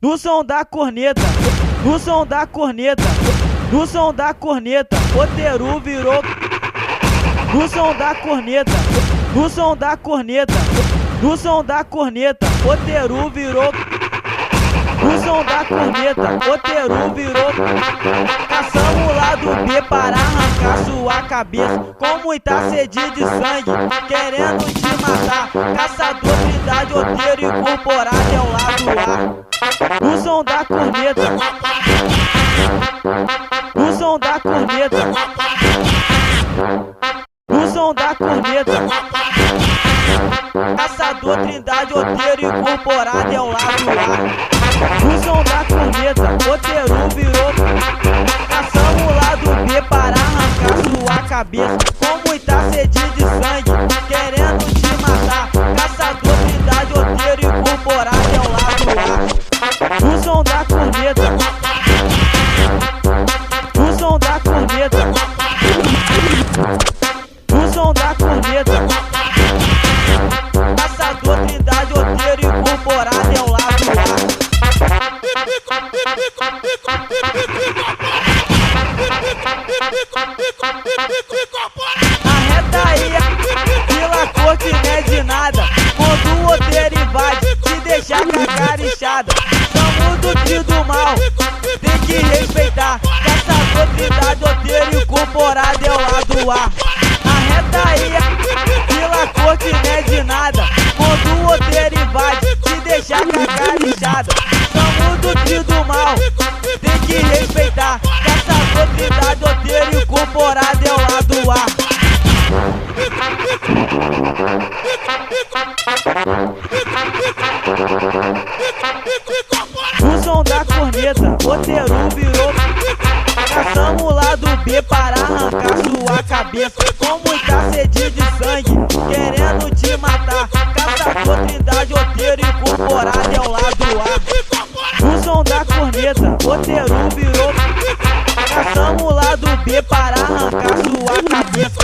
No som da corneta, no som da corneta, no som da corneta, Roteiro virou. No som da corneta, no som da corneta, no som da corneta, Roteiro virou. No som da corneta, Roteiro virou. Caçamos lá do B para arrancar sua cabeça, com muita sede de sangue, querendo te matar. Caçador, Trindade, Roteiro incorporado é o lado A. No som da corneta, no som da corneta, no som da corneta, Caçador, Trindade, Roteiro incorporado é o lado A. No som da corneta, Roteiro virou. Caçamos lá do B para arrancar sua cabeça, com muita sede de sangue, querendo te matar. Caçador, Trindade, Roteiro incorporado é o lado A. No som da corneta, no som da corneta, no som da corneta, Caçador, Trindade, Roteiro incorporado é o lado A. Arreta aí, Vila Corte não é de nada, quando o Roteiro invade, te deixar com a cara inchada. Somos do trio do mal, tem que respeitar. Caçador, Trindade, Roteiro incorporado é o lado A. Arreta aí, Vila Corte não é de nada, quando o Roteiro invade, te deixar com a cara inchada. Somos do trio do mal, tem que respeitar. Caçador, Trindade, Roteiro incorporado é o lado A. No som da corneta, Roteiro virou. Caçamos lá do B para arrancar sua cabeça, com muita sede de sangue, querendo te matar. Caçador, Trindade, Roteiro incorporado é o lado A. No som da corneta, Roteiro virou. Caçamos lá do B para arrancar sua cabeça,